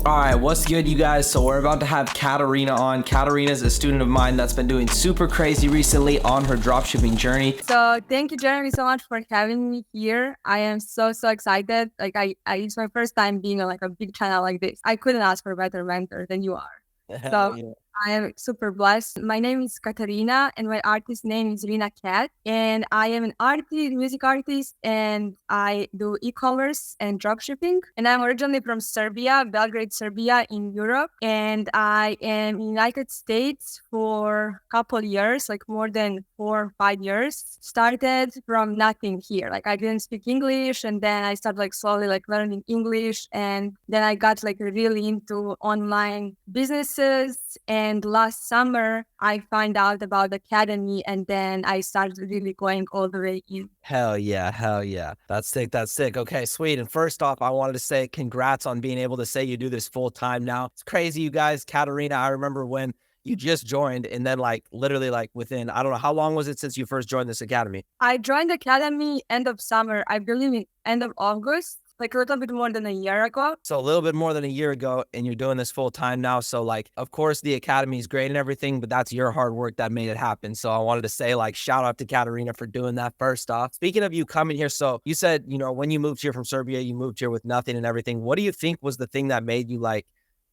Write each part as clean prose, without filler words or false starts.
All right, what's good, you guys? So we're about to have Katerina on. Katerina is a student of mine that's been doing super crazy recently on her dropshipping journey. So thank you, Jeremy, so much for having me here. I am so excited. It's my first time being on like a big channel like this. I couldn't ask for a better mentor than you are. Hell So yeah. I am super blessed. My name is Katerina and my artist name is Rina Cat. And I am an artist, music artist, and I do e-commerce and dropshipping. And I'm originally from Serbia, Belgrade, Serbia in Europe. And I am in United States for a couple years, like more than 4 or 5 years. Started from nothing here. Like I didn't speak English, and then I started like slowly like learning English, and then I got like really into online businesses. And last summer, I found out about the academy, and then I started really going all the way in. Hell yeah. Hell yeah. That's sick. That's sick. Okay, sweet. And first off, I wanted to say congrats on being able to say you do this full time now. It's crazy, you guys. Katerina, I remember when you just joined and then like literally like within, I don't know, how long was it since you first joined this academy? I joined the academy end of summer, I believe in end of August, like a little bit more than a year ago. So a little bit more than a year ago, and you're doing this full time now. So like, of course, the academy is great and everything, but that's your hard work that made it happen. So I wanted to say like, shout out to Katerina for doing that first off. Speaking of you coming here, so you said, when you moved here from Serbia, you moved here with nothing and everything. What do you think was the thing that made you like,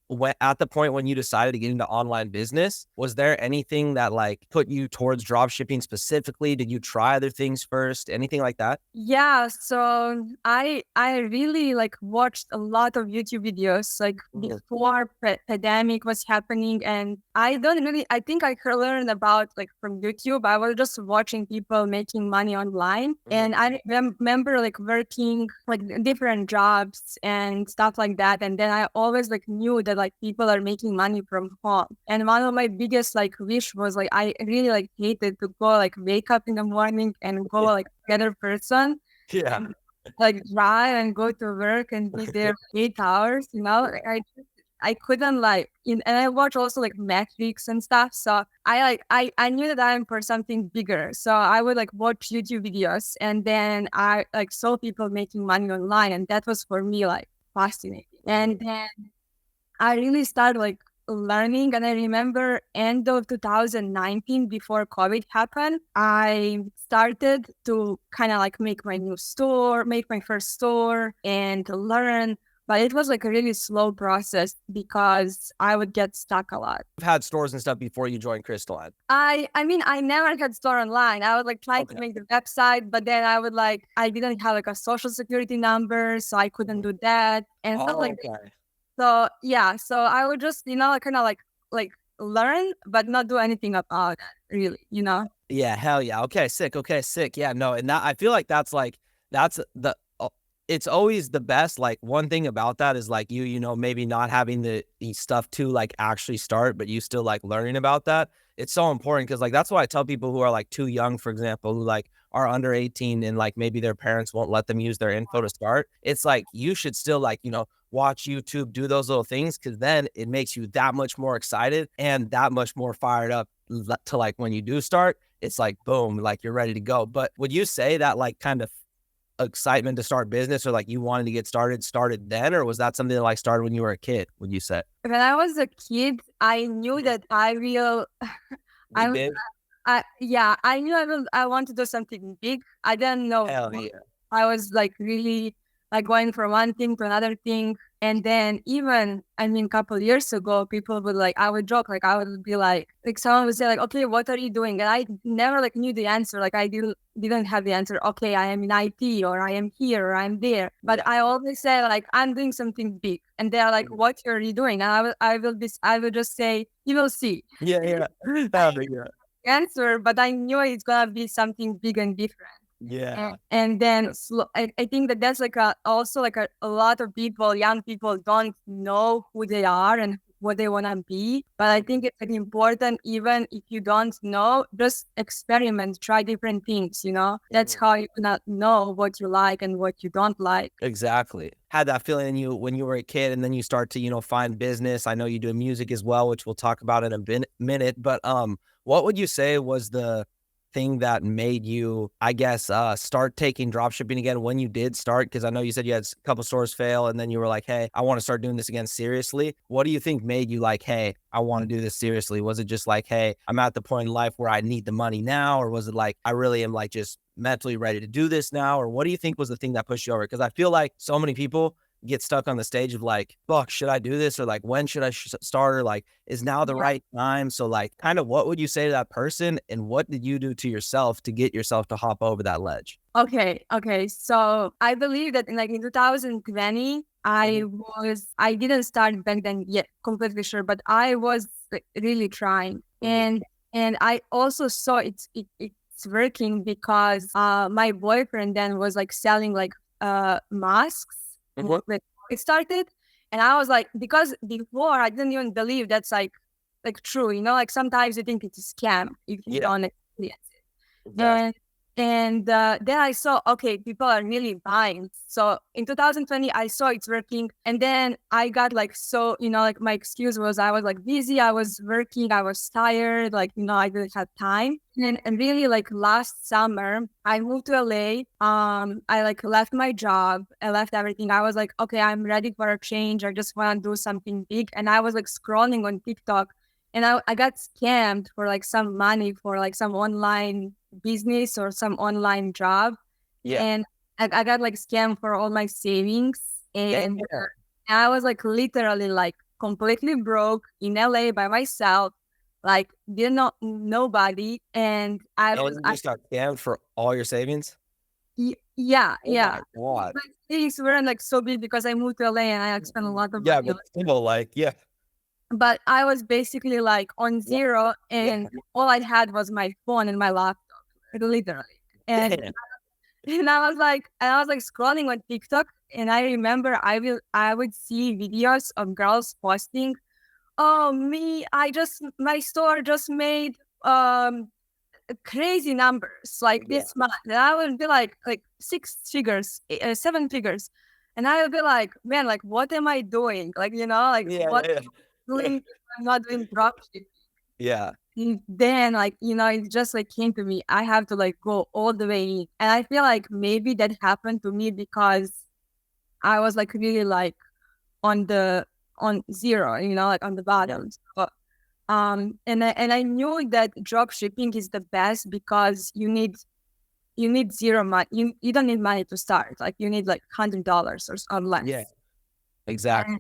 when at the point when you decided to get into online business, was there anything that like put you towards drop shipping specifically? Did you try other things first? Anything like that? Yeah, so I really like watched a lot of YouTube videos like before pandemic was happening, and I think I learned about like from YouTube. I was just watching people making money online, and I remember like working like different jobs and stuff like that, and then I always like knew that like people are making money from home. And one of my biggest like wish was like I really like hated to go like wake up in the morning and go like together person, Yeah. like drive and go to work and be there 8 hours, like I couldn't and I watch also like metrics and stuff. So I knew that I'm for something bigger. So I would like watch YouTube videos, and then I like saw people making money online, and that was for me like fascinating. And then I really started like learning. And I remember end of 2019, before COVID happened, I started to kind of like make my first store and learn. But it was like a really slow process because I would get stuck a lot. I've had stores and stuff before you joined Crystalline. I mean, I never had store online. I would like try to make the website, but then I didn't have like a social security number, so I couldn't do that and stuff like that. So yeah, so I would just, kind of like learn, but not do anything about it, really. Yeah, hell yeah. Okay, sick. Okay, sick. Yeah, no, and that I feel like that's the it's always the best. Like one thing about that is like maybe not having the stuff to like actually start, but you still like learning about that. It's so important because like that's why I tell people who are like too young, for example, who like are under 18 and like maybe their parents won't let them use their info to start. It's like you should still like, watch YouTube, do those little things, because then it makes you that much more excited and that much more fired up to like when you do start, it's like boom, like you're ready to go. But would you say that like kind of excitement to start business or like you wanted to get started then, or was that something that like started when you were a kid, would you say? When I was a kid, I knew that I will I knew I want to do something big. I didn't know. Hell yeah. I was like really like going from one thing to another thing. And then even, a couple of years ago, people would like, I would joke, like I would be like someone would say like, okay, what are you doing? And I never like knew the answer. Like I didn't have the answer. Okay, I am in IT, or I am here, or I'm there. But I always say like, I'm doing something big. And they're like, what are you doing? And I will just say, you will see. Yeah. Answer, but I knew it's gonna be something big and different. Yeah. And then I think that's like also like a lot of people, young people, don't know who they are and what they want to be. But I think it's like important, even if you don't know, just experiment, try different things, That's how you not know what you like and what you don't like. Exactly. Had that feeling in you when you were a kid, and then you start to, find business. I know you do music as well, which we'll talk about in a minute. But what would you say was the thing that made you, I guess, start taking drop shipping again when you did start? Because I know you said you had a couple stores fail and then you were like, hey, I want to start doing this again seriously. What do you think made you like, hey, I want to do this seriously? Was it just like, hey, I'm at the point in life where I need the money now? Or was it like, I really am like just mentally ready to do this now? Or what do you think was the thing that pushed you over? Because I feel like so many people get stuck on the stage of like, fuck, should I do this? Or like, when should I start? Or like, is now the right time? So like, kind of what would you say to that person? And what did you do to yourself to get yourself to hop over that ledge? Okay. So I believe that in 2020, I didn't start back then yet, completely sure, but I was like, really trying. And I also saw it's working because my boyfriend then was like selling like masks when it started. And I was like, because before I didn't even believe that's like true, like sometimes you think it's a scam if you don't experience it. Exactly. And then I saw, okay, people are really buying. So in 2020, I saw it's working. And then I got like, so, like my excuse was I was like busy, I was working, I was tired, like, I didn't have time. And really like last summer, I moved to LA. I like left my job, I left everything. I was like, okay, I'm ready for a change. I just want to do something big. And I was like scrolling on TikTok. And I got scammed for like some money for like some online business or some online job. And I got like scammed for all my savings. And I was like literally like completely broke in LA by myself, like didn't know nobody. And I just got scammed for all your savings? Yeah. My God. My savings weren't like so big because I moved to LA and I spent a lot of money. But still like, But I was basically like on zero, and all I had was my phone and my laptop, literally. And and I was like scrolling on TikTok, and I remember I would see videos of girls posting, "Oh, my store just made crazy numbers like this month," and I would be like 6 figures, 7 figures, and I would be like, "Man, like what am I doing? Like what doing? I'm not doing dropshipping." Yeah. And then it just like came to me. I have to like go all the way in. And I feel like maybe that happened to me because I was like really like on zero, like on the bottom. So, and I knew that drop shipping is the best because you need zero money. You don't need money to start. Like you need like $100 or less. Yeah, exactly.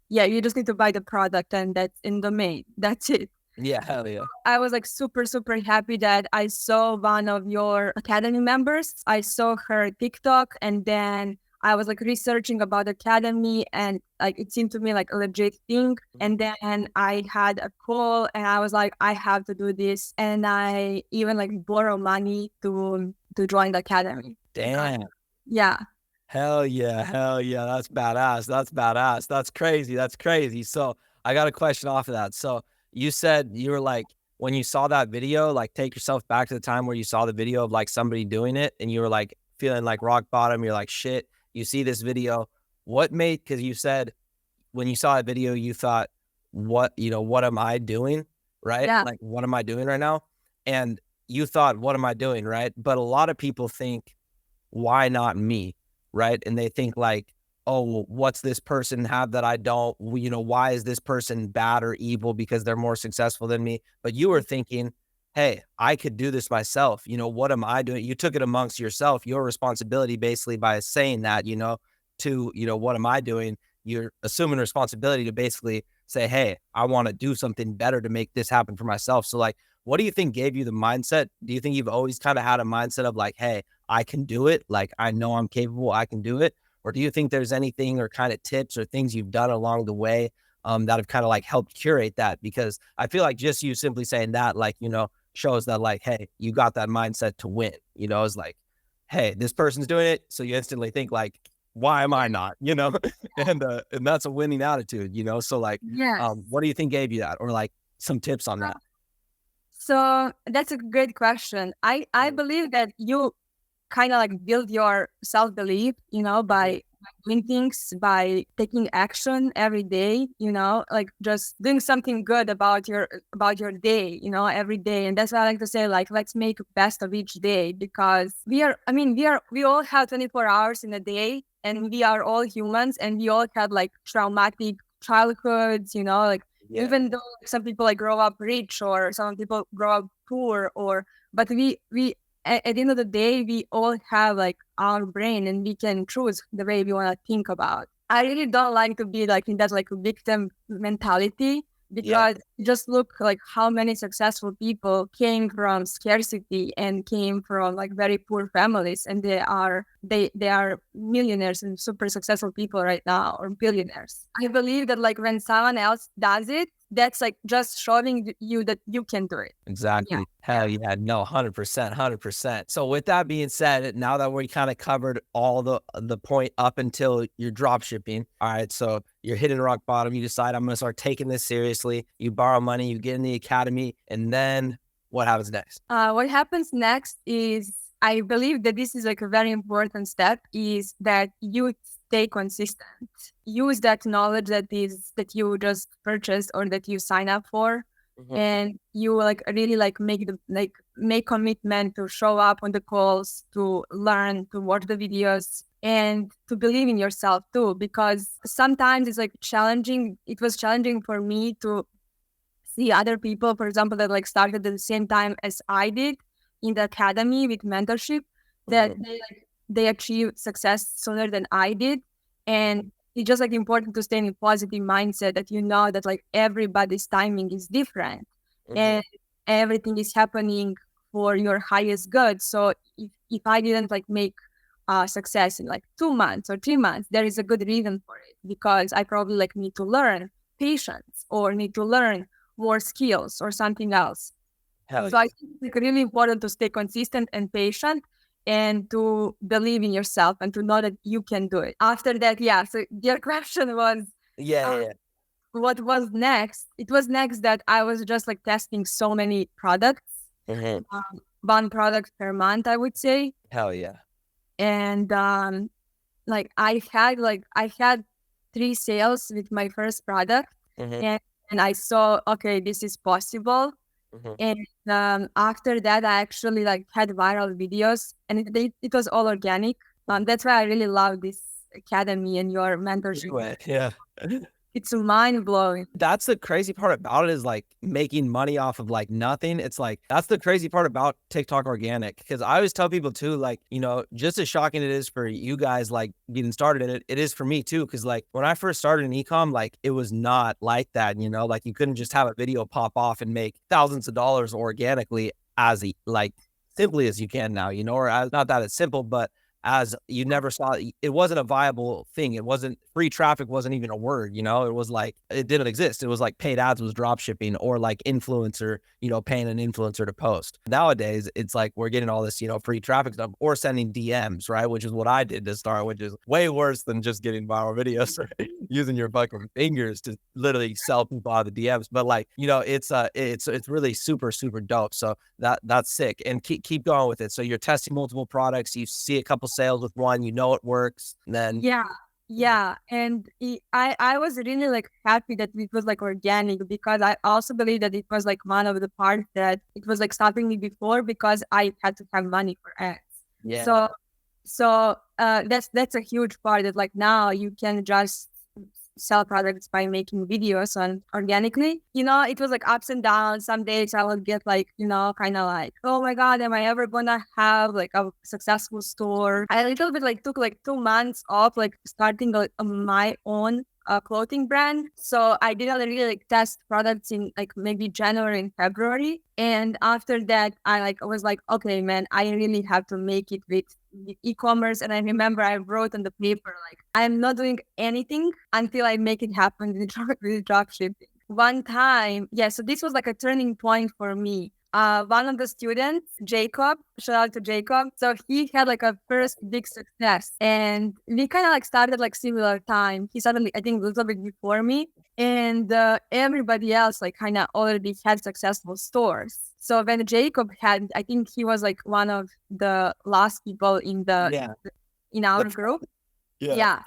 And you just need to buy the product and that's in domain. That's it. Yeah, hell yeah. I was like super, super happy that I saw one of your academy members. I saw her TikTok, and then I was like researching about academy, and like it seemed to me like a legit thing. And then I had a call and I was like, I have to do this. And I even like borrow money to join the academy. Damn. Yeah. Hell yeah. That's badass. That's crazy. So I got a question off of that. So you said you were like, when you saw that video, like take yourself back to the time where you saw the video of like somebody doing it and you were like feeling like rock bottom. You're like, shit, you see this video. What made, because you said when you saw a video, you thought, what am I doing? Right? Yeah. Like, what am I doing right now? And you thought, what am I doing? Right? But a lot of people think, why not me? Right? And they think like, oh, well, what's this person have that I don't? Why is this person bad or evil because they're more successful than me? But you were thinking, hey, I could do this myself. What am I doing? You took it amongst yourself, your responsibility, basically by saying that, to, what am I doing? You're assuming responsibility to basically say, hey, I want to do something better to make this happen for myself. So like, what do you think gave you the mindset? Do you think you've always kind of had a mindset of like, hey, I can do it. Like, I know I'm capable, I can do it. Or do you think there's anything or kind of tips or things you've done along the way that have kind of like helped curate that? Because I feel like just you simply saying that, like, shows that like, hey, you got that mindset to win, it's like, hey, this person's doing it. So you instantly think like, why am I not, and that's a winning attitude, So like, what do you think gave you that? Or like some tips on that? So that's a great question. I believe that you kind of like build your self-belief, by doing things, by taking action every day, like just doing something good about your day, every day. And that's why I like to say, like, let's make best of each day, because we all have 24 hours in a day, and we are all humans, and we all have like traumatic childhoods, like Yeah. even though some people like grow up rich, or some people grow up poor, but we at the end of the day, we all have like our brain, and we can choose the way we want to think about. I really don't like to be like in that like victim mentality, because just look like how many successful people came from scarcity and came from like very poor families, and they are millionaires and super successful people right now, or billionaires. I believe that like when someone else does it, that's like just showing you that you can do it. Exactly. Yeah. Hell yeah. No, 100%, 100%. So with that being said, now that we kind of covered all the point up until you're drop shipping. All right. So you're hitting rock bottom. You decide, I'm going to start taking this seriously. You borrow money, you get in the academy, and then what happens next? What happens next is, I believe that this is like a very important step, is that you stay consistent. Use that knowledge that you just purchased, or that you sign up for, and you like really like make commitment to show up on the calls, to learn, to watch the videos, and to believe in yourself too, because sometimes it's like challenging. It was challenging for me to see other people, for example, that like started at the same time as I did in the academy with mentorship, that they achieve success sooner than I did. And it's just like important to stay in a positive mindset, that that like everybody's timing is different, and everything is happening for your highest good. So if I didn't like make success in like 2 months or 3 months, there is a good reason for it, because I probably like need to learn patience, or need to learn more skills, or something else. So I think it's like really important to stay consistent and patient, and to believe in yourself, and to know that you can do it. After that, yeah. So your question was, what was next? It was next that I was just like testing so many products, one product per month, I would say. Hell yeah. And like I had 3 sales with my first product, and I saw, okay, this is possible. And after that, I actually like had viral videos, and it was all organic. That's why I really love this academy and your mentorship. Yeah. It's mind blowing. That's the crazy part about it, is like making money off of like nothing. It's like, that's the crazy part about TikTok organic. Cause I always tell people too, like, just as shocking it is for you guys, like getting started in it, it is for me too. Cause like when I first started in ecom, like it was not like that, like you couldn't just have a video pop off and make thousands of dollars organically as like simply as you can now, or as, not that it's simple, but as you never saw, it wasn't a viable thing. It wasn't, free traffic wasn't even a word, it was like, it didn't exist. It was like paid ads was drop shipping, or like influencer, paying an influencer to post. Nowadays, it's like we're getting all this, free traffic stuff, or sending DMs, right? Which is what I did to start, which is way worse than just getting viral videos, right? Using your fucking fingers to literally sell people out of the DMs. But like, it's really super, super dope. So that's sick. And keep going with it. So you're testing multiple products, you see a couple sales with one, it works, and then yeah. And I was really like happy that it was like organic, because I also believe that it was like one of the parts that it was like stopping me before, because I had to have money for ads. So that's a huge part, that like now you can just sell products by making videos on organically. It was like ups and downs. Some days I would get like, kind of like, oh my God, am I ever gonna have like a successful store? I a little bit like took like 2 months off, like starting my own clothing brand. So I didn't really like test products in like maybe January and February. And after that, I was like, okay, man, I really have to make it with e-commerce. And I remember I wrote on the paper, like, I'm not doing anything until I make it happen with drop shipping. One time, so this was like a turning point for me. One of the students, Jacob, shout out to Jacob. So he had like a first big success, and we kind of like started like similar time. He started, I think, a little bit before me, and everybody else like kind of already had successful stores. So when Jacob had, I think he was like one of the last people in in our group. Yeah. Yeah.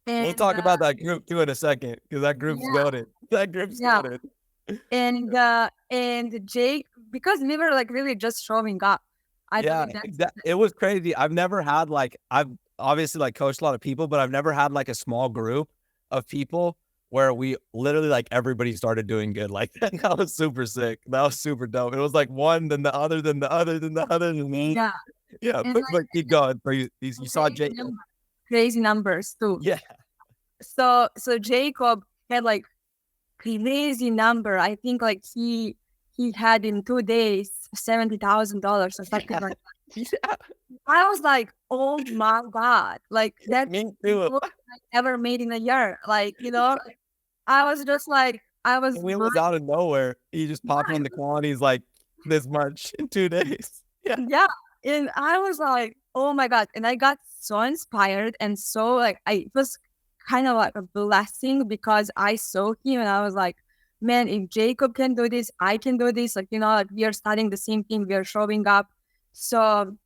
We'll And talk about that group too in a second because that group's yeah, goated. That group's yeah. goated. And Jake, because we were like really just showing up. I Yeah, believe that. it was crazy. I've never had like I've obviously like coached a lot of people, but I've never had like a small group of people where we literally like everybody started doing good like that. That was super sick. That was super dope. It was like one, then the other, then the other, then the other, and then Yeah. yeah. And But keep going. So you saw crazy Jake. crazy numbers too. Yeah, So Jacob had like crazy number. I think like he had in 2 days $70,000 or something like that. yeah. I was like, oh my God, like that's Me the too. most I ever made in a year. Like, I was just like, I was And we was out of nowhere. He just popped on the quantities like this much in 2 days. Yeah. yeah. And I was like, oh my God. And I got so inspired and so like it was kind of like a blessing because I saw him and I was like, man, if Jacob can do this, I can do this. Like, like we are studying the same thing, we are showing up. So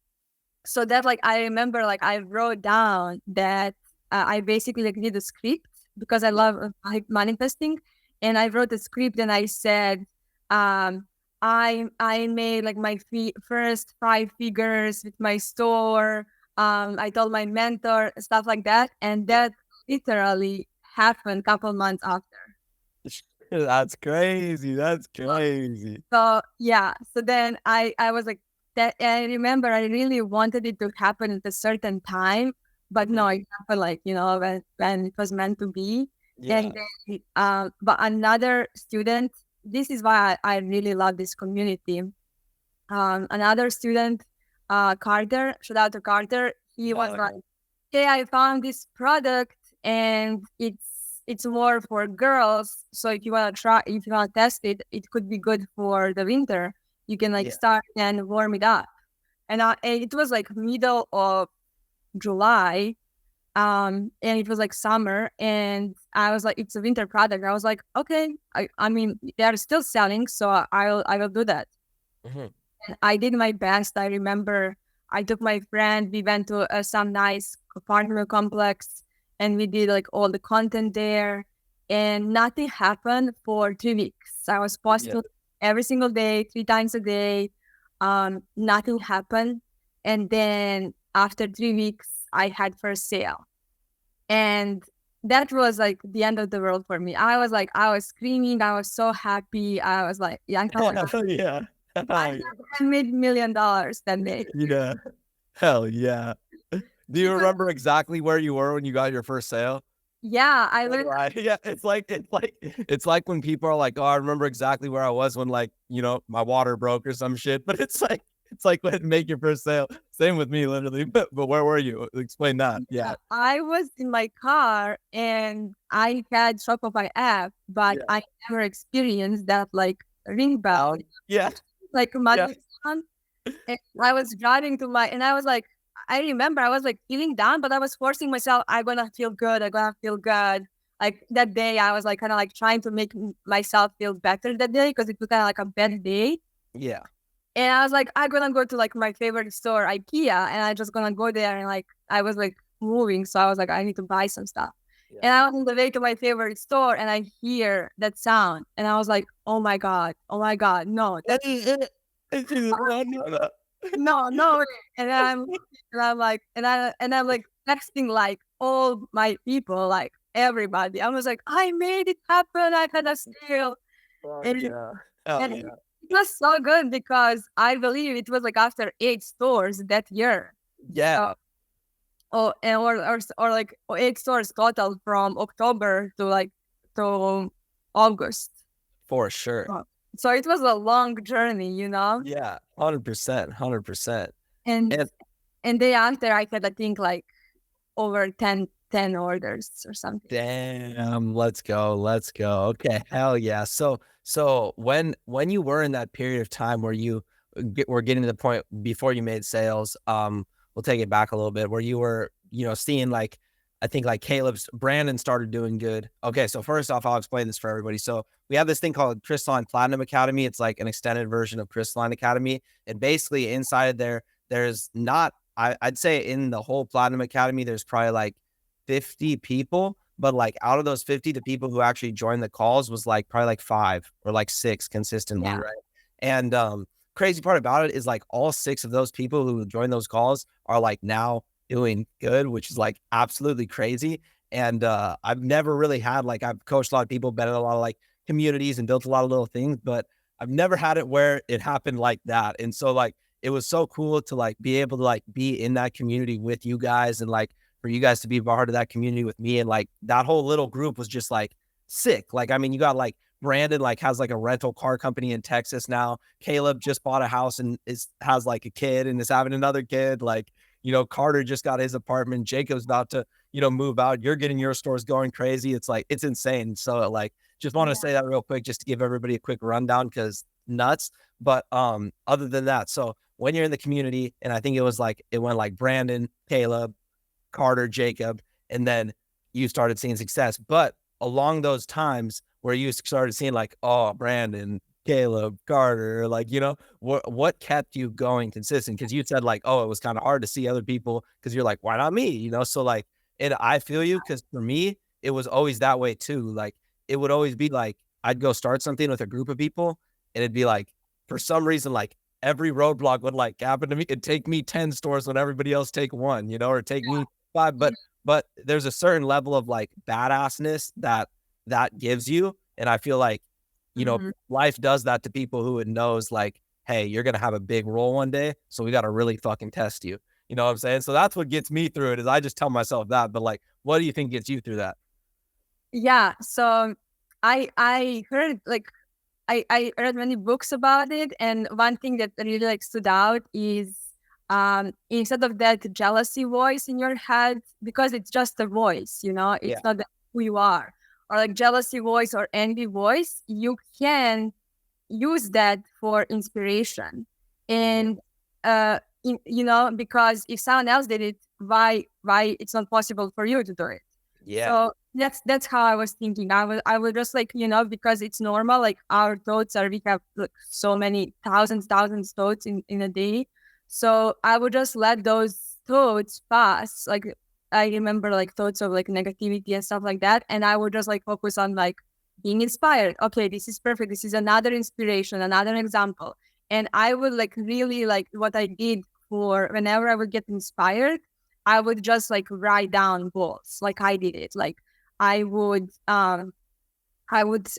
that like I remember like I wrote down that I basically like did a script because I love like manifesting, and I wrote a script and I said, I made like my first 5 figures with my store. I told my mentor stuff like that, and that literally happened a couple months after. That's crazy. That's crazy. So yeah, so then I was like that. I remember I really wanted it to happen at a certain time, but no, it happened like when it was meant to be. Yeah. And then, but another student. This is why I really love this community. Another student, Carter. Shout out to Carter. He was like, "Hey, I found this product, and it's more for girls. So if you want to test it, it could be good for the winter. You can like Yeah. start and warm it up." And it was like middle of July, and it was like summer, and I was like, "It's a winter product." I was like, "Okay, I mean they are still selling, so I will do that." Mhm. And I did my best. I remember I took my friend. We went to some nice apartment complex, and we did like all the content there. And nothing happened for 3 weeks. I was Yeah. posting every single day, 3 times a day. Nothing happened. And then after 3 weeks, I had first sale, and that was like the end of the world for me. I was screaming. I was so happy. I was like, yeah, I felt like Yeah. I made $1 million that day. Yeah. Hell yeah. Do you remember exactly where you were when you got your first sale? Yeah, I So learned. do I. Yeah, it's like when people are like, "Oh, I remember exactly where I was when like, my water broke or some shit." But it's like when you make your first sale. Same with me, literally. But where were you? Explain that. Yeah. I was in my car and I had Shopify app, but Yeah. I never experienced that like ring bell, Yeah. like Yeah. magic sound. And I was driving and I was like, I remember I was like feeling down, but I was forcing myself. I'm gonna feel good. I'm gonna feel good. Like that day, I was like kind of like trying to make myself feel better that day because it was kind of like a bad day. Yeah. And I was like, I'm gonna go to like my favorite store, IKEA, and I just gonna go there and like I was like moving, so I was like, I need to buy some stuff. Yeah. And I was on the way to my favorite store and I hear that sound and I was like, oh my God, no, that's No. no. And I'm like texting like all my people, like everybody. I was like, I made it happen. I had a sale. And, Yeah. Hell and yeah. it was so good because I believe it was like after 8 stores that year. Yeah. Or like 8 stores total from October to August. For sure. So it was a long journey. Yeah. 100%. 100%. And And and day after I had I think like over 10 orders or something. damn, let's go. Let's go. Okay. Hell yeah. So when you were in that period of time where you were getting to the point before you made sales, we'll take it back a little bit where you were, seeing like, I think like Brandon started doing good. Okay. So first off, I'll explain this for everybody. So we have this thing called Crystalline Platinum Academy. It's like an extended version of Crystalline Academy. And basically inside there's not, I'd say in the whole Platinum Academy, there's probably like 50 people, but like out of those 50, the people who actually joined the calls was like probably like 5 or like 6 consistently, Yeah. right? And crazy part about it is like all 6 of those people who joined those calls are like now doing good, which is like absolutely crazy. And I've never really had like, I've coached a lot of people, been in a lot of like communities and built a lot of little things, but I've never had it where it happened like that. And so like it was so cool to like be able to like be in that community with you guys, and like for you guys to be part of that community with me. And like that whole little group was just like sick. Like, I mean, you got like Brandon like has like a rental car company in Texas now. Caleb just bought a house and has like a kid and is having another kid. Like, you know, Carter just got his apartment. Jacob's about to, you know, move out. You're getting your stores going crazy. It's like, it's insane. So like, just want to say that real quick, just to give everybody a quick rundown, because nuts. But other than that, so when you're in the community, and I think it was like, it went like Brandon, Caleb, Carter, Jacob, and then you started seeing success. But along those times where you started seeing like, oh, Brandon, Caleb, Carter, like, you know, what kept you going consistent? Because you said like, oh, it was kind of hard to see other people because you're like, why not me? You know, so like, and I feel you, because for me, it was always that way too. Like, it would always be like, I'd go start something with a group of people, and it'd be like, for some reason, like every roadblock would like happen to me. It'd take me 10 stores when everybody else take 1, you know, or take me 5. But there's a certain level of like badassness that gives you. And I feel like, you know, life does that to people who it knows like, hey, you're going to have a big role one day. So we got to really fucking test you. You know what I'm saying? So that's what gets me through it, is I just tell myself that. But like, what do you think gets you through that? Yeah. So I heard like I read many books about it, and one thing that really like stood out is instead of that jealousy voice in your head, because it's just a voice, you know, it's not who you are, or like jealousy voice or envy voice, you can use that for inspiration. And you know, because if someone else did it, why it's not possible for you to do it? Yeah. So that's how I was thinking. I would just like, you know, because it's normal, like our thoughts are, we have like so many thousands thoughts in a day. So I would just let those thoughts pass. Like I remember like thoughts of like negativity and stuff like that. And I would just like focus on like being inspired. Okay, this is perfect. This is another inspiration, another example. And I would like really like what I did for whenever I would get inspired, I would just like write down goals. Like I did it. Like I would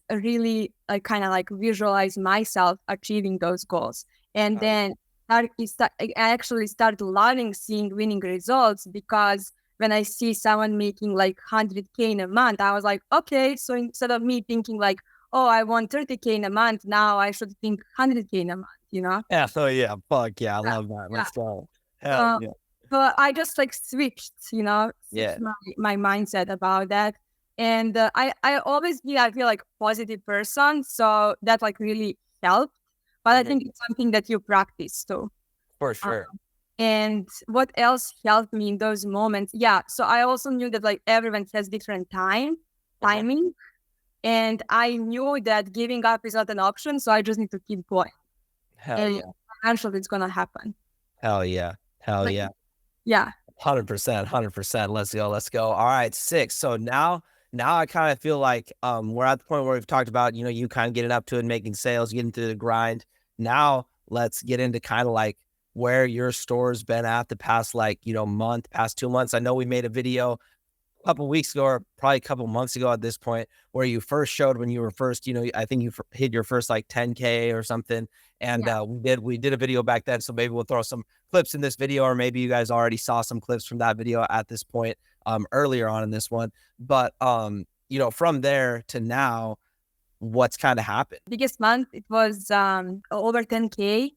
really like kind of like visualize myself achieving those goals. And then I actually started loving seeing winning results, because when I see someone making like 100K in a month, I was like, okay, so instead of me thinking like, oh, I want 30K in a month, now I should think 100K in a month, you know? Yeah. So yeah, fuck yeah. I love that. Let's go. Hell yeah. So I just like switched, you know, Yeah. my mindset about that. And I always be, I feel like positive person. So that like really helped. But I think it's something that you practice too. For sure. And what else helped me in those moments? Yeah. So I also knew that like everyone has different timing. And I knew that giving up is not an option. So I just need to keep going. Hell And yeah. eventually it's going to happen. Hell yeah. Hell Like, yeah. yeah. 100%, 100%. Let's go. Let's go. All right, 6. So now I kind of feel like we're at the point where we've talked about, you know, you kind of getting up to it, making sales, getting through the grind. Now let's get into kind of like where your store's been at the past, like, you know, past 2 months. I know we made a video couple weeks ago, or probably a couple months ago at this point, where you first showed when you were first, you know, I think you hit your first like 10K or something. And we did a video back then. So maybe we'll throw some clips in this video, or maybe you guys already saw some clips from that video at this point earlier on in this one. But you know, from there to now, what's kind of happened? Biggest month, it was over 10K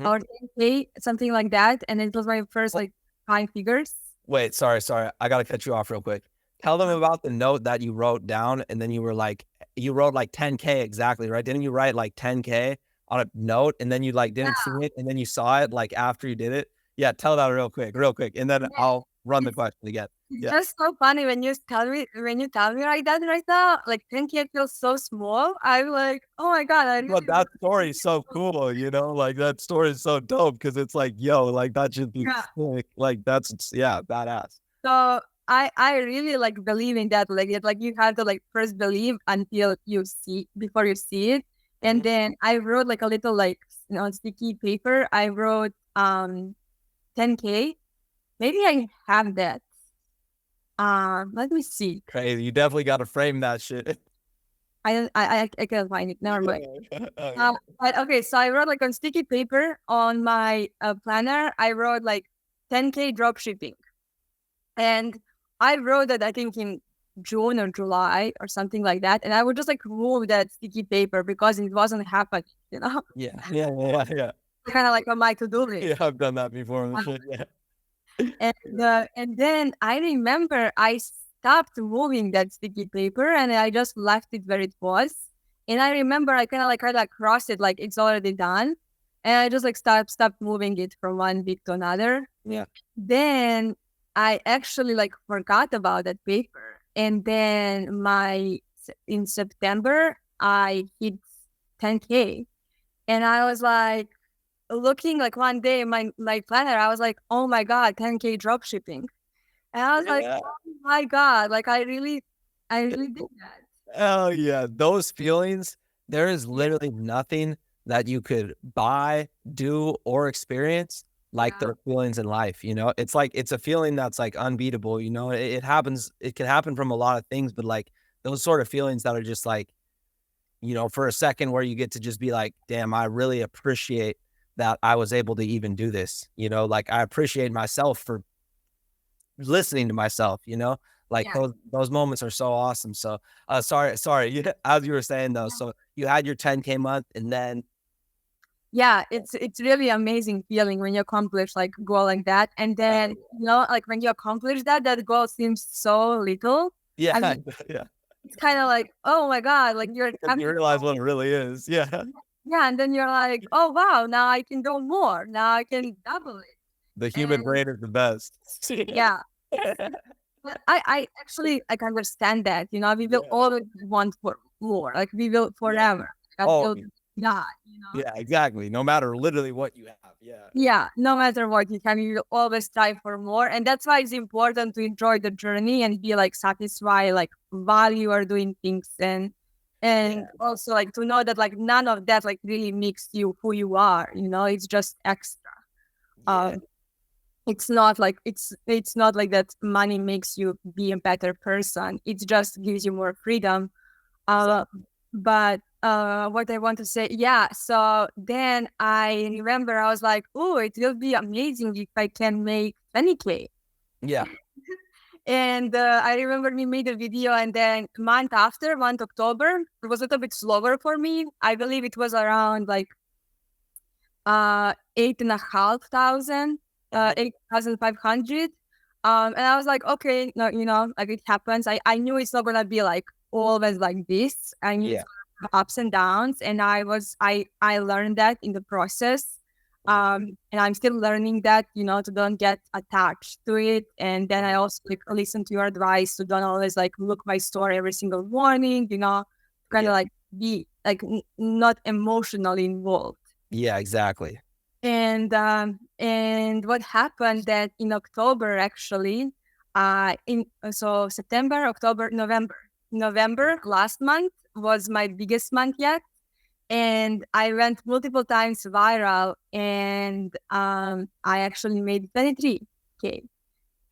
or 10K, something like that. And it was my first like 5 figures. Wait, sorry. I got to cut you off real quick. Tell them about the note that you wrote down, and then you wrote like 10K exactly, right? Didn't you write like 10K on a note, and then you like didn't see it, and then you saw it like after you did it? Yeah, tell that real quick, and then I'll run the question again. It's just so funny when you tell me like that right now, like 10K feels so small. I'm like, oh my God. But that story is so cool, you know, like that story is so dope, because it's like, yo, like that should be sick. Like that's badass. So I really like believe in that. Like you have to like first believe until you see before you see it. And then I wrote like a little like on sticky paper. I wrote 10K. Maybe I have that. Let me see. Crazy. You definitely got to frame that shit. I can't find it. Never mind. Okay. But okay, so I wrote like on sticky paper on my planner. I wrote like 10K drop shipping, and I wrote that I think in June or July or something like that. And I would just like remove that sticky paper because it wasn't happening. Yeah. Yeah. Kind of like on my to-do list. Yeah, I've done that before. Yeah. And then I remember I stopped moving that sticky paper and I just left it where it was. And I remember I kind of like crossed it like it's already done. And I just like stopped moving it from one week to another. Yeah. Then I actually like forgot about that paper. And then in September I hit 10K. And I was like, looking like one day in my planner, I was like, oh my God, 10K drop shipping. And I was like, Yeah. oh my God, like I really did that. Oh yeah. Those feelings, there is literally nothing that you could buy, do, or experience like Yeah. those feelings in life. It's like, it's a feeling that's like unbeatable. It happens, it can happen from a lot of things, but like those sort of feelings that are just like, for a second where you get to just be like, damn, I really appreciate that I was able to even do this. Like I appreciate myself for listening to myself, like Yeah. those moments are so awesome. So, sorry, as you were saying though, so you had your 10K month and then. Yeah, it's really amazing feeling when you accomplish like goal like that. And then, like when you accomplish that goal seems so little. Yeah. I mean, Yeah. it's kind of like, oh my God, like you're You realize what it really is. Yeah. yeah, and then you're like, oh wow, now I can do more. Now I can double it. The human brain is the best. Yeah. But I actually like understand that, we will always want for more. Like we will forever Oh, until die, yeah, exactly. No matter literally what you have. Yeah. Yeah, no matter what you can, you will always strive for more. And that's why it's important to enjoy the journey and be like satisfied like while you are doing things and also like to know that like none of that like really makes you who you are, it's just extra. Yeah. It's not like it's not like that money makes you be a better person. It just gives you more freedom. But what I want to say, yeah. So then I remember I was like, oh, it will be amazing if I can make 20K. Yeah. And I remember we made a video, and then month October, it was a little bit slower for me. I believe it was around like 8,500, 8,500. And I was like, okay, no, like it happens. I knew it's not gonna be like always like this. I knew it's gonna have ups and downs, and I learned that in the process. And I'm still learning that, to don't get attached to it. And then I also like listen to your advice to don't always like look my story every single morning, kind of like be like not emotionally involved. Yeah, exactly. And what happened that in October actually, so September, October, November last month was my biggest month yet, and I went multiple times viral, and I actually made 23K.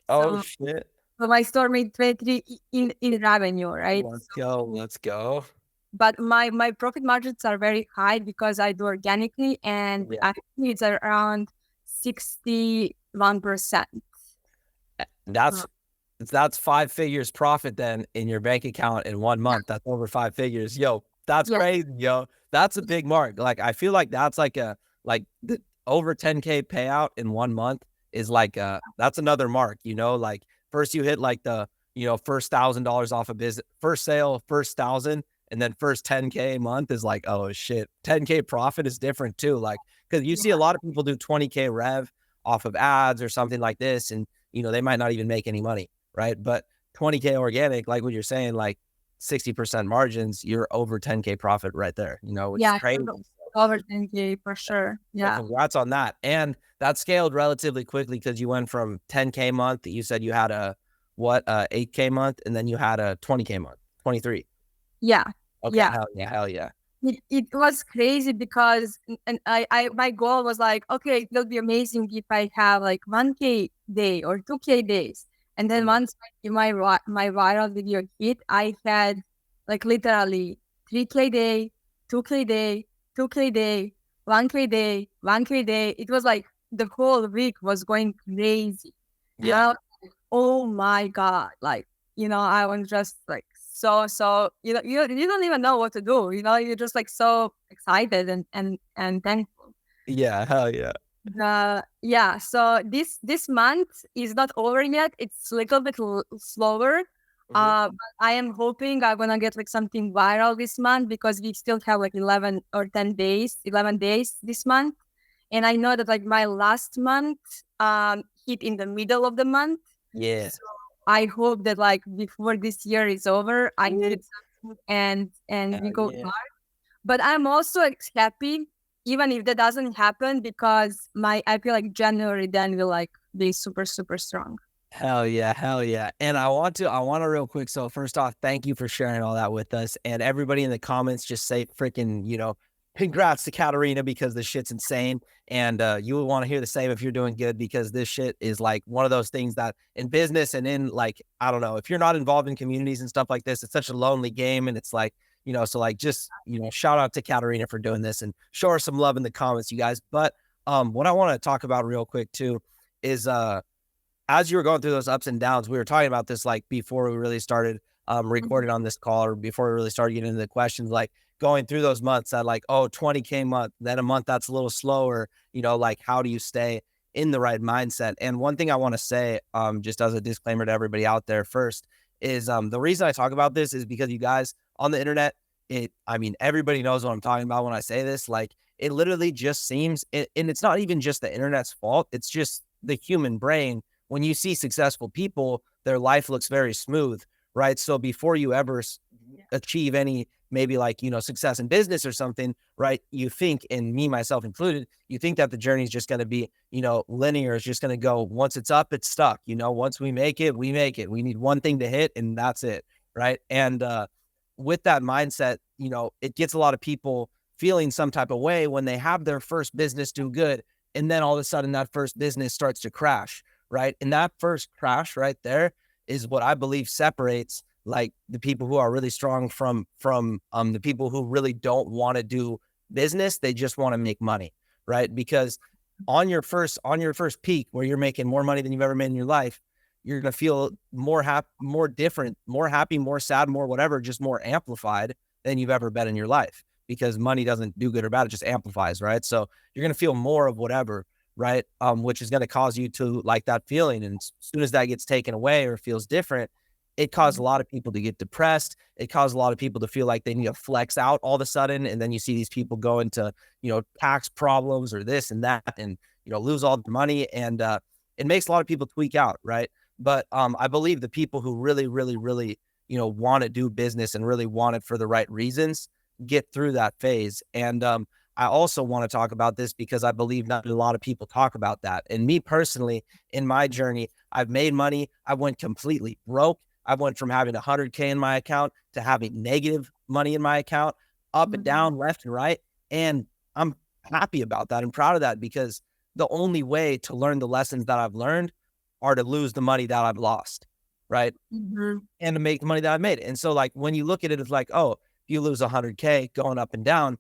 Oh shit! So my store made 23 in revenue, right? Let's go. But my profit margins are very high because I do organically, and actually it's around 61%. That's 5 figures profit then in your bank account in 1 month. That's over 5 figures. Yo, that's crazy, yo. That's a big mark. Like I feel like that's like the over 10K payout in 1 month is like that's another mark, like first you hit like the first $1,000 off a business, first sale, first 1,000. And then first 10K a month is like, oh shit, 10K profit is different too. Like, cause you see a lot of people do 20K rev off of ads or something like this. And, they might not even make any money. Right. But 20K organic, like what you're saying, like 60% margins, you're over 10K profit right there, which is crazy. Over 10K for sure. Yeah. So congrats on that. And that scaled relatively quickly because you went from 10K a month. You said you had what 8K month, and then you had a 20K month, 23. Yeah. Okay, Yeah. hell yeah. It was crazy because and I my goal was like, okay, it will be amazing if I have like 1K day or 2K days. And then once my viral video hit, I had like literally 3K day, 2K day, 2K day, 1K day, 1K day. It was like the whole week was going crazy. And I Yeah. was like, oh my God. Like, I was just like so you don't even know what to do. You're just like so excited and thankful. Yeah, hell yeah. Yeah, so this month is not over yet. It's a little bit slower. Mhm. But I am hoping I'm gonna get like something viral this month because we still have like 11 days this month. And I know that like my last month hit in the middle of the month. Yeah. So I hope that like before this year is over, I hit something and we Hell go yeah. live. But I'm also like, happy even if that doesn't happen because I feel like January then will like be super super strong. Hell yeah, hell yeah. And I want to real quick. So first off, thank you for sharing all that with us. And everybody in the comments just say freaking, congrats to Katerina because this shit's insane. And you will want to hear the same if you're doing good because this shit is like one of those things that in business and in like, I don't know, if you're not involved in communities and stuff like this, it's such a lonely game. And it's like, so like just, shout out to Katerina for doing this and show her some love in the comments, you guys. But what I want to talk about real quick too is as you were going through those ups and downs, we were talking about this like before we really started recording on this call or before we really started getting into the questions, like going through those months that like, 20K month, then a month that's a little slower, like how do you stay in the right mindset? And one thing I want to say, just as a disclaimer to everybody out there first is the reason I talk about this is because you guys on the internet, everybody knows what I'm talking about when I say this, like it literally just seems, and it's not even just the internet's fault. It's just the human brain when you see successful people, their life looks very smooth, right? So before you ever achieve any, maybe like, success in business or something, right? You think, and me, myself included, you think that the journey is just going to be, linear. It's just going to go, once it's up, it's stuck, once we make it, we make it. We need one thing to hit and that's it, right? And with that mindset, it gets a lot of people feeling some type of way when they have their first business do good. And then all of a sudden that first business starts to crash, right? And that first crash right there is what I believe separates like the people who are really strong from the people who really don't want to do business. They just want to make money, right? Because on your first peak where you're making more money than you've ever made in your life, you're going to feel more happy, more different, more happy, more sad, more whatever, just more amplified than you've ever been in your life because money doesn't do good or bad. It just amplifies, right? So you're going to feel more of whatever, right? Which is going to cause you to like that feeling. And as soon as that gets taken away or feels different, it caused a lot of people to get depressed. It caused a lot of people to feel like they need to flex out all of a sudden. And then you see these people go into, tax problems or this and that and, lose all the money. And it makes a lot of people tweak out, right? But I believe the people who really, really, really, want to do business and really want it for the right reasons get through that phase. And I also want to talk about this because I believe not a lot of people talk about that. And me personally, in my journey, I've made money. I went completely broke. I went from having 100K in my account to having negative money in my account, up and down, left and right. And I'm happy about that and proud of that because the only way to learn the lessons that I've learned are to lose the money that I've lost, right? Mm-hmm. And to make the money that I've made. And so like when you look at it, it's like, oh, if you lose 100K going up and down,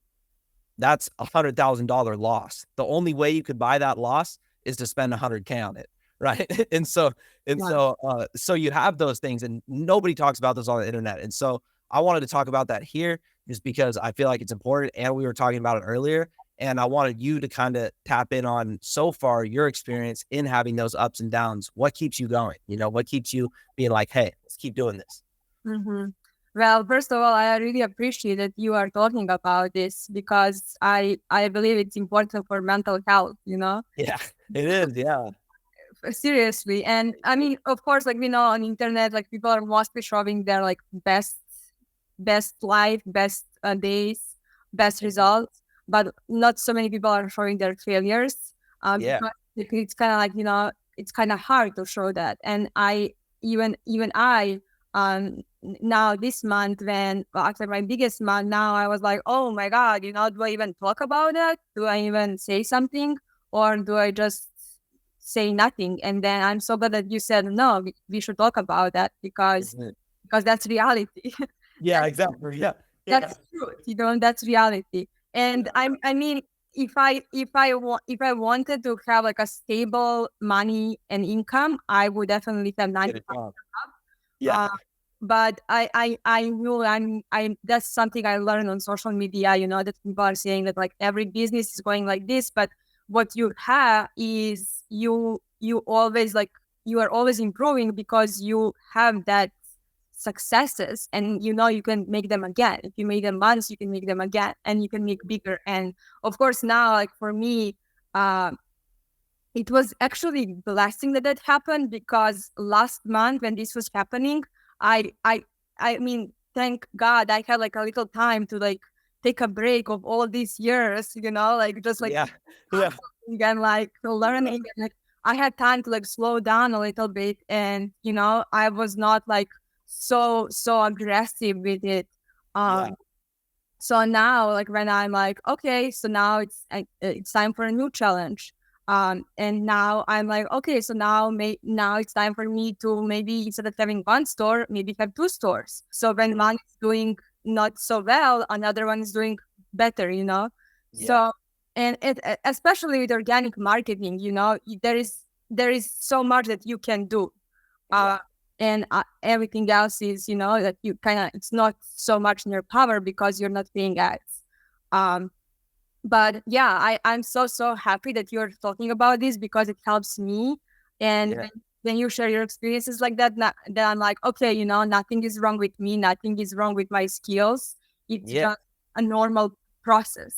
that's $100,000 loss. The only way you could buy that loss is to spend 100K on it, right? So you have those things, and nobody talks about this on the internet. And so I wanted to talk about that here, just because I feel like it's important, and we were talking about it earlier. And I wanted you to kind of tap in on so far your experience in having those ups and downs. What keeps you going? What keeps you being like, hey, let's keep doing this? Mm-hmm. Well, first of all, I really appreciate that you are talking about this because I believe it's important for mental health, Yeah, it is. Yeah. Seriously. And I mean, of course, like we know on internet, like people are mostly showing their like best life, best days, best results, but not so many people are showing their failures Yeah. because it's kind of like, it's kind of hard to show that. And even I, now this month, when after my biggest month, now I was like, oh my God, do I even talk about it? Do I even say something, or do I just say nothing? And then I'm so glad that you said no, we should talk about that, because Mhm. that's reality. Yeah, exactly. Yeah. Yeah. That's truth, that's reality. And I mean, if I wanted to have like a stable money and income, I would definitely have Get 90. it wrong. Yeah. uh, but I knew I that's something I learned on social media, that people are saying that like every business is going like this, but what you have is you always like you are always improving, because you have that successes, and you can make them again. If you made them once, you can make them again, and you can make bigger. And of course now, like for me, uh it was actually blessing that happened, because last month when this was happening, I I I mean, thank God I had like a little time to like take a break of all these years, like just like Yeah. Yeah. and like learning, and like I had time to like slow down a little bit, and I was not like so aggressive with it. Yeah. Um so now, like when I'm like, okay, so now it's time for a new challenge. And now I'm like, okay, so now it's time for me to, maybe instead of having one store, maybe have two stores. So when one is doing not so well, another one is doing better, Yeah. So, and especially with organic marketing, there is so much that you can do. Yeah. uh, and everything else is, that you kind of, it's not so much in your power, because you're not paying ads. um but yeah, I'm so happy that you're talking about this, because it helps me. And Yeah. when you share your experiences like that, then I'm like, okay, nothing is wrong with me, nothing is wrong with my skills. It's Yeah. just a normal process.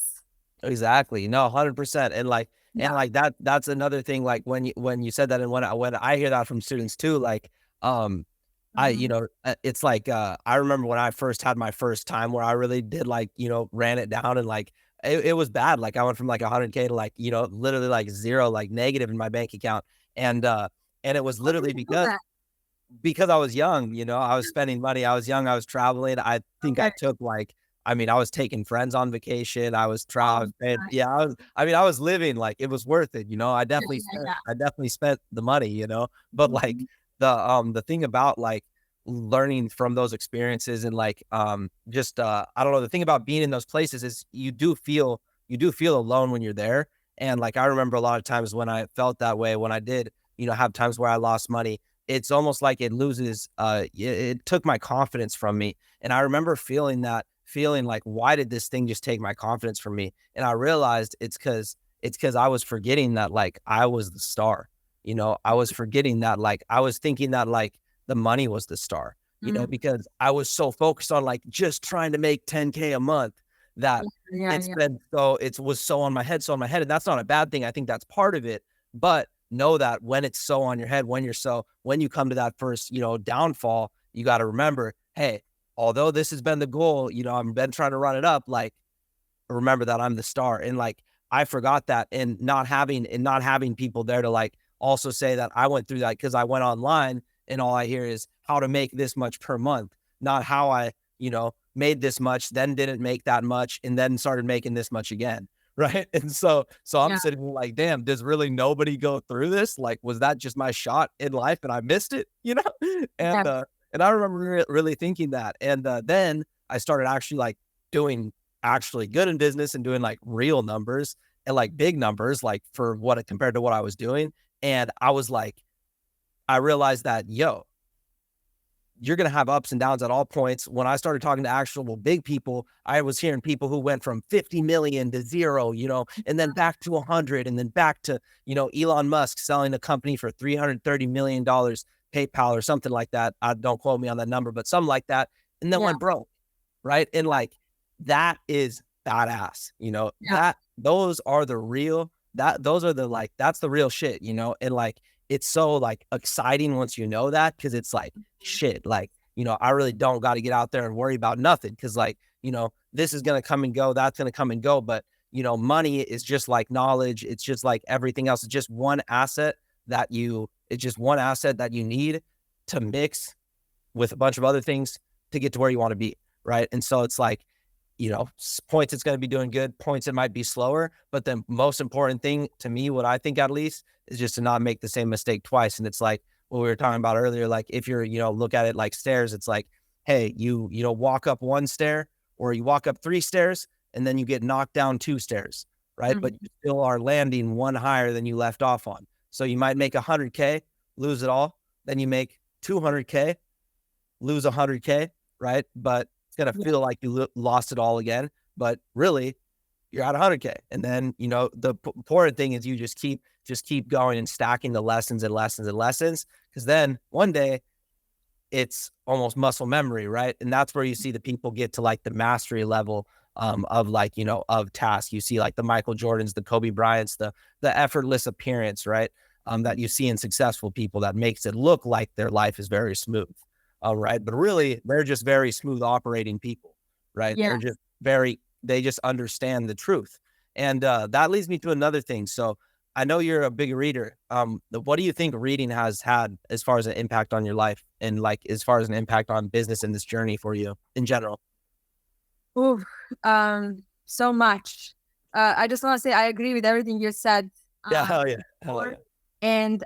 Exactly. No, 100%. And Yeah. like that's another thing. Like when you said that, and when I hear that from students too, like, Mhm. it's like, I remember when I first had my first time where I really did, like, ran it down, and like it was bad. Like I went from like 100K to like, literally like zero, like negative in my bank account. And and it was How did literally you do that? because I was young, I was spending money. I was young. I was traveling. I think I Okay. took like, I mean, I was taking friends on vacation. I was Oh, traveling. nice. Yeah, I mean, I was living like it was worth it. Yeah, yeah, yeah. I definitely spent the money, but like Mhm. the thing about like learning from those experiences, and like, just, I don't know, the thing about being in those places is you do feel alone when you're there. And like, I remember a lot of times when I felt that way, when I did, have times where I lost money, it's almost like it took my confidence from me. And I remember feeling like, why did this thing just take my confidence from me? And I realized it's because I was forgetting that, like, I was the star. I was forgetting that, like, I was thinking that, like, the money was the star, Mhm. because I was so focused on like just trying to make 10K a month, that Yeah, yeah. it was so on my head. And that's not a bad thing. I think that's part of it. But know that when it's so on your head, when you come to that first, downfall, you got to remember, hey, although this has been the goal, I've been trying to run it up, like, remember that I'm the star. And like, I forgot that, and not having people there to like also say that I went through that, because I went online and all I hear is how to make this much per month, not how I, made this much, then didn't make that much, and then started making this much again. Right. And so I'm Yeah, sitting here like, damn, does really nobody go through this? Like, was that just my shot in life and I missed it? yeah, And I remember really thinking that. And then I started actually like doing actually good in business, and doing like real numbers, and like big numbers, like for what it compared to what I was doing. And I was like, I realized that, you're going to have ups and downs at all points. When I started talking to actual big people, I was hearing people who went from 50 million to zero, and then back to 100, and then back to, Elon Musk selling a company for $330 million, PayPal or something like that. I don't quote me on that number, but something like that. And then yeah, went broke. Right. And like, that is badass, yeah, those are the, like, that's the real shit, and like, it's so like exciting once you know that, because it's like, shit, like, I really don't got to get out there and worry about nothing, because like, this is going to come and go, that's going to come and go. But, money is just like knowledge. It's just like everything else. It's just one asset that you need to mix with a bunch of other things to get to where you want to be, right? And so it's like, points it's going to be doing good, points it might be slower, but the most important thing to me, what I think at least, is just to not make the same mistake twice. And it's like what we were talking about earlier, like if you're, look at it like stairs, it's like, hey, you walk up one stair or you walk up 3 stairs and then you get knocked down 2 stairs, right? Mhm. But you still are landing one higher than you left off on. So you might make 100K, lose it all. Then you make 200K, lose 100K, right? But it's going to feel like you lost it all again. But really, you're at 100K. And then, the important thing is you just keep going and stacking the lessons and lessons and lessons. Because then one day it's almost muscle memory, right? And that's where you see the people get to like the mastery level of like, of task. You see like the Michael Jordans, the Kobe Bryants, the effortless appearance, right? That you see in successful people that makes it look like their life is very smooth. Right. But really, they're just very smooth operating people, right? Yeah. They're just they just understand the truth. And that leads me to another thing. So I know you're a big reader. What do you think reading has had as far as an impact on your life and like as far as an impact on business in this journey for you in general? Ooh, so much. I just want to say I agree with everything you said. Yeah, hell yeah. Hell yeah. And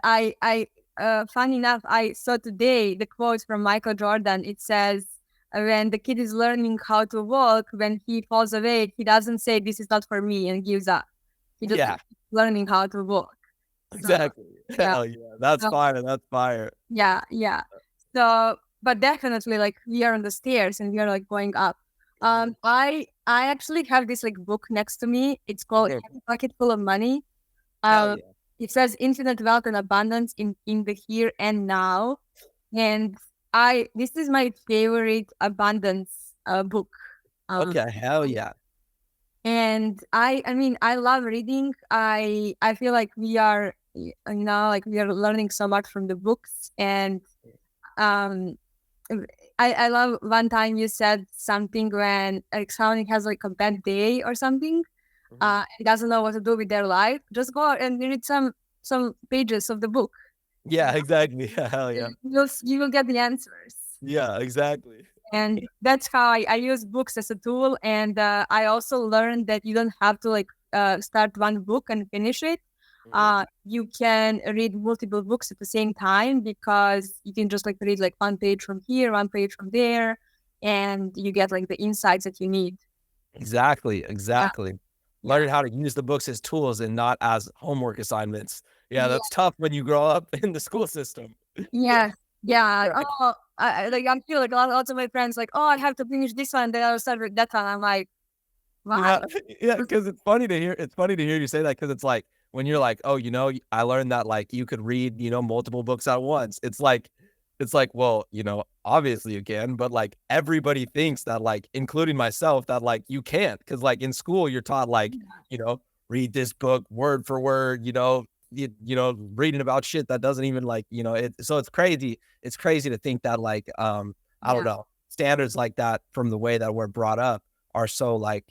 funny enough, I saw today the quote from Michael Jordan. It says, when the kid is learning how to walk, when he falls away, he doesn't say, "This is not for me," and gives up. He just keeps learning how to walk. Exactly. Hell yeah. That's fire. That's fire. Yeah. So, but definitely, like, we are on the stairs and we are like going up. I actually have this like book next to me. It's called Happy Pocket Full of Money. It says infinite wealth and abundance in the here and now. And this is my favorite abundance book. Okay, hell yeah. And I mean, I love reading. I feel like we are, like we are learning so much from the books. And I love one time you said something when like someone has like a bad day or something, doesn't know what to do with their life, just go out and read some pages of the book. Yeah, exactly. Yeah, hell yeah. You will get the answers. Yeah, exactly. And that's how I use books as a tool. And I also learned that you don't have to like start one book and finish it. You can read multiple books at the same time because you can just like read like one page from here, one page from there, and you get like the insights that you need. Exactly. Learning how to use the books as tools and not as homework assignments. Yeah, that's tough when you grow up in the school system. Yeah. Oh, I feel like lots of my friends like, oh, I have to finish this one, then I'll start with that one. I'm like, wow. Yeah, because it's funny to hear. It's funny to hear you say that because it's like when you're like, oh, I learned that like you could read, multiple books at once. It's like, well, obviously you can, but like everybody thinks that like, including myself, that like you can't. Cause like in school, you're taught like, read this book word for word, reading about shit that doesn't even like, so it's crazy. It's crazy to think that like, I don't know, standards like that from the way that we're brought up are so like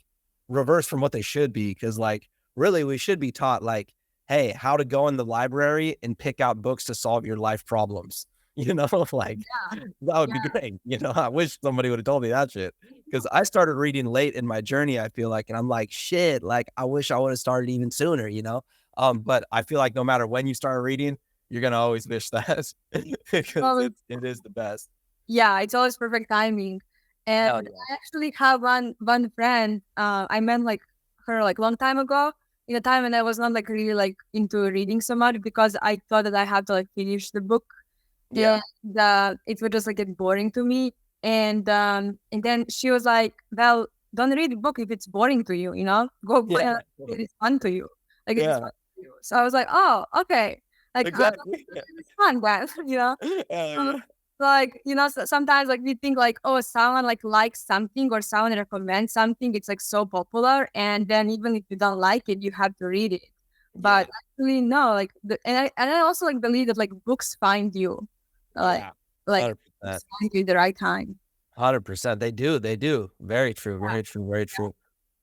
reverse from what they should be. Cause like really we should be taught like, hey, how to go in the library and pick out books to solve your life problems. Like that would be great. I wish somebody would have told me that shit because I started reading late in my journey, I feel like, and I'm like, shit, like I wish I would have started even sooner, but I feel like no matter when you start reading, you're going to always wish that because it is the best. Yeah, it's always perfect timing. And I actually have one friend, I met like her like long time ago in a time when I was not like really like into reading so much because I thought that I had to like finish the book. Yeah. And it would just like get boring to me. And then she was like, well, don't read the book if it's boring to you, go if it's fun to you. Like it's fun to you. So I was like, oh, okay. Like exactly. It's fun, then, like, sometimes like we think like, oh, someone like likes something or someone recommends something, it's like so popular, and then even if you don't like it, you have to read it. But actually no, like and I also like believe that like books find you, like 100%. Find you at the right time. 100%. They do. Very true. Very true.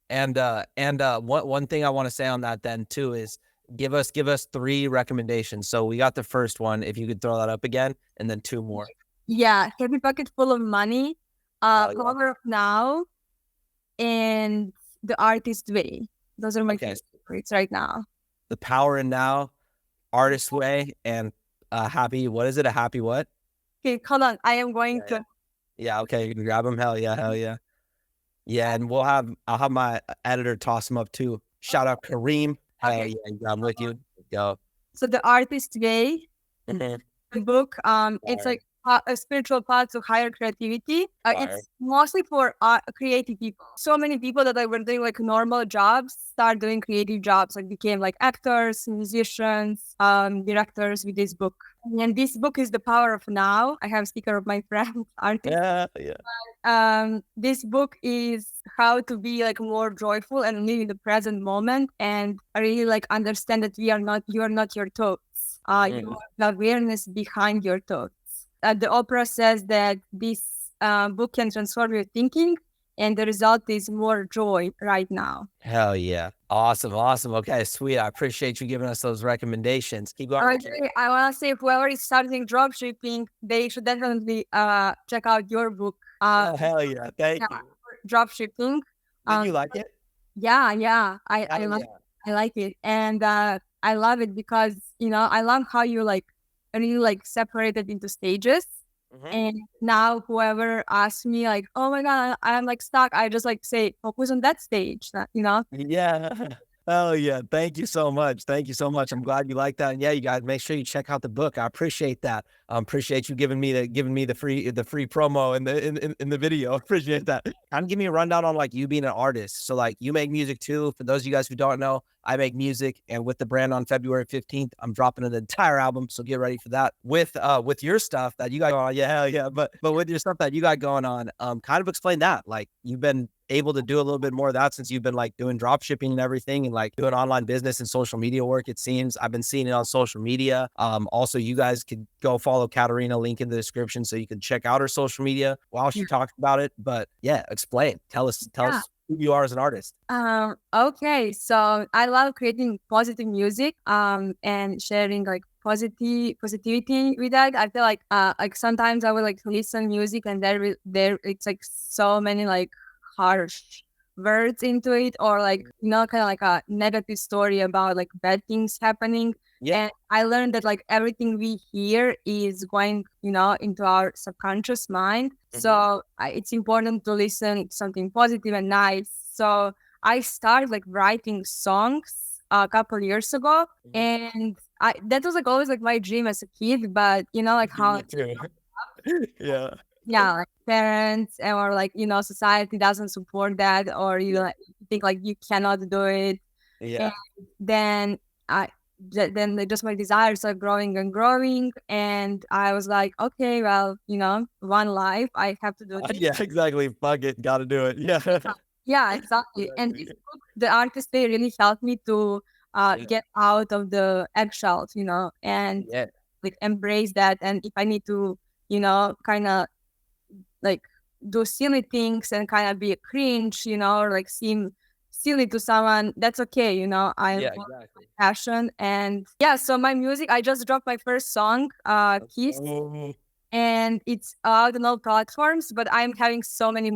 And one thing I want to say on that then too is give us 3 recommendations. So we got the first one, if you could throw that up again, and then 2 more. Yeah, Happy Pocket Full of Money, Hell yeah. Power of Now, and The Artist Way. Those are my Okay. favorites right now. The Power in Now, Artist Way, and Happy. What is it? A happy what? Okay, hold on. I am going Yeah, yeah. to. Yeah. Okay. You can grab them. Hell yeah. Hell yeah. Yeah. And I'll have my editor toss them up too. Shout out Kareem. Hell Okay. yeah. I'm with you. Go. So The Artist Way, Mhm. the book, it's Fire. like a spiritual path to higher creativity. Fire. It's mostly for creative people. So many people that were doing like normal jobs start doing creative jobs, like became like actors, musicians, directors with this book. And this book is The Power of Now. I have a sticker of my friend artist. Yeah. Yeah. This book is how to be like more joyful and live in the present moment, and I really like understand that you are not your thoughts. You Mhm. are the awareness behind your thoughts. The opera says that this book can transform your thinking, and the result is more joy right now. Hell yeah. Awesome. Awesome. Okay. Sweet. I appreciate you giving us those recommendations. Keep going. I want to say whoever is starting drop shipping, they should definitely check out your book. Oh, hell yeah. Thank Yeah, you. drop shipping. Did you like it? Yeah, I Hell like yeah. I like it, and I love it because I love how you like really like separate it into stages. Mhm. And now whoever asks me like, oh my god, I'm like stuck, I just like say focus on that stage. Yeah. Oh yeah. Thank you so much. Thank you so much. I'm glad you like that. And yeah, you guys make sure you check out the book. I appreciate that. Appreciate you giving me the free promo in the video. Appreciate that. Kind of give me a rundown on like you being an artist. So like you make music too. For those of you guys who don't know, I make music, and with the brand on February 15th, I'm dropping an entire album. So get ready for that. With your stuff that you got going on. Yeah, hell yeah. But with your stuff that you got going on, kind of explain that. Like you've been able to do a little bit more of that since you've been like doing drop shipping and everything and like doing online business and social media work. It seems I've been seeing it on social media. Also you guys could go follow Katerina, link in the description so you can check out her social media while she talks about it. But yeah, explain, tell us who you are as an artist. Okay, so I love creating positive music and sharing like positivity with that. I feel like sometimes I will like listen music and there it's like so many like harsh words into it, or like kind of like a negative story about like bad things happening. Yeah. And I learned that like everything we hear is going into our subconscious mind. So it's important to listen to something positive and nice. So I started like writing songs a couple years ago, and that was like always like my dream as a kid. But like how Yeah. yeah, like parents or like society doesn't support that, or like, you think like you cannot do it. Yeah. And then I then just my desires are growing and growing, and I was like, okay, well, one life, I have to do this. Yeah, exactly. Fuck it. Gotta do it. Yeah. Yeah, exactly. And this book, the artist, they really helped me to get out of the eggshells, and Yeah. like embrace that. And if I need to, kind of like do silly things and kind of be a cringe, or like seem silly to someone, that's okay, I Yeah, follow exactly. my passion. And yeah, so my music, I just dropped my first song, Kiss, Oh, and it's out on all platforms, but I'm having so much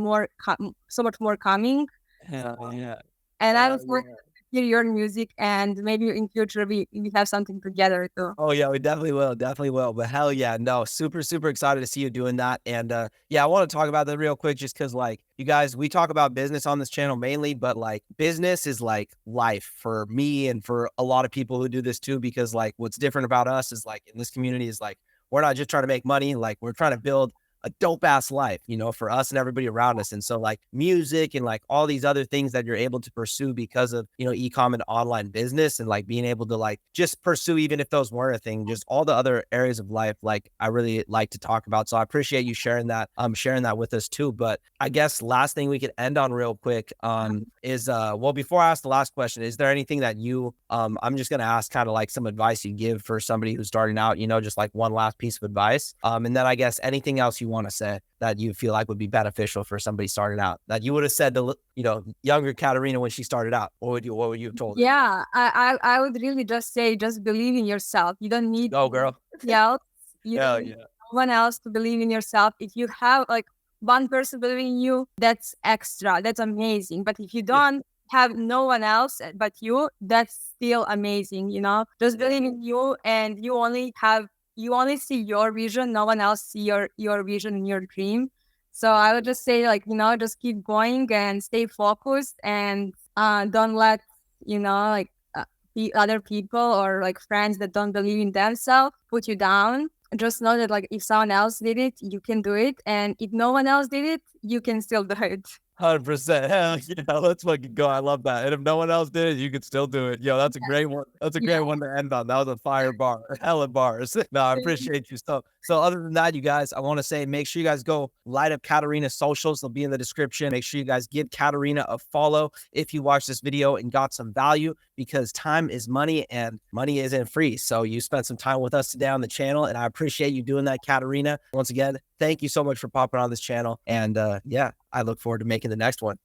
more coming. hell yeah. And I Hell was like yeah. hear your music, and maybe in future we have something together too. Oh yeah, we definitely will, definitely will. But hell yeah, no, super, super excited to see you doing that. And yeah, I want to talk about that real quick, just because like you guys, we talk about business on this channel mainly, but like business is like life for me and for a lot of people who do this too. Because like what's different about us is like in this community is like we're not just trying to make money, like we're trying to build a dope ass life, for us and everybody around us. And so like music and like all these other things that you're able to pursue because of, e-com and online business and like being able to like just pursue, even if those weren't a thing, just all the other areas of life, like I really like to talk about. So I appreciate you sharing that with us too. But I guess last thing we could end on real quick, is, well, before I ask the last question, is there anything that I'm just going to ask kind of like some advice you give for somebody who's starting out, just like one last piece of advice. And then I guess anything else you want to say that you feel like would be beneficial for somebody starting out that you would have said to, younger Katerina when she started out. What would you have told her? Yeah, I would really just say, just believe in yourself. You don't need Go girl. else. You Hell don't need yeah. one else to believe in yourself. If you have like one person believing in you, that's extra. That's amazing. But if you don't have no one else but you, that's still amazing. Just believe in you, and you only see your vision. No one else see your vision and your dream. So I would just say, like, just keep going and stay focused, and don't let, like, other people or like friends that don't believe in themselves put you down. Just know that, like, if someone else did it, you can do it. And if no one else did it, you can still do it. 100%. Hell yeah, let's fucking go. I love that. And if no one else did it, you could still do it. Yo, that's a great one. That's a great one to end on. That was a fire bar. Hella bars. No, I appreciate you. So other than that, you guys, I want to say, make sure you guys go light up Katerina's socials. They'll be in the description. Make sure you guys give Katerina a follow if you watched this video and got some value, because time is money and money isn't free. So you spent some time with us today on the channel, and I appreciate you doing that, Katerina. Once again, thank you so much for popping on this channel. And yeah, I look forward to making the next one.